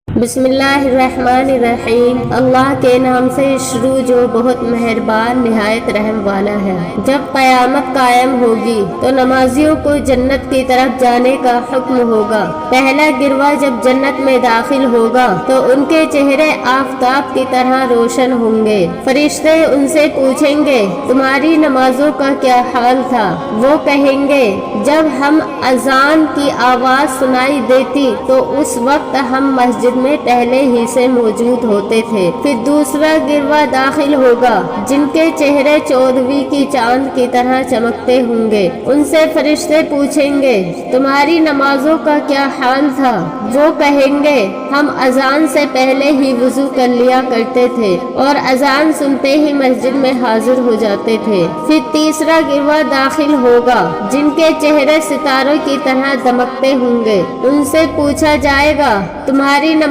بسم اللہ الرحمن الرحیم، اللہ کے نام سے شروع جو بہت مہربان نہایت رحم والا ہے۔ جب قیامت قائم ہوگی تو نمازیوں کو جنت کی طرف جانے کا حکم ہوگا۔ پہلا گروہ جب جنت میں داخل ہوگا تو ان کے چہرے آفتاب کی طرح روشن ہوں گے۔ فرشتے ان سے پوچھیں گے تمہاری نمازوں کا کیا حال تھا؟ وہ کہیں گے جب ہم اذان کی آواز سنائی دیتی تو اس وقت ہم مسجد میں پہلے ہی سے موجود ہوتے تھے۔ پھر دوسرا گروہ داخل ہوگا جن کے چہرے 14ویں کی چاند کی طرح چمکتے ہوں گے۔ ان سے فرشتے پوچھیں گے تمہاری نمازوں کا کیا حال تھا؟ وہ کہیں گے ہم اذان سے پہلے ہی وضو کر لیا کرتے تھے اور اذان سنتے ہی مسجد میں حاضر ہو جاتے تھے۔ پھر تیسرا گروہ داخل ہوگا جن کے چہرے ستاروں کی طرح دمکتے ہوں گے۔ ان سے پوچھا جائے گا تمہاری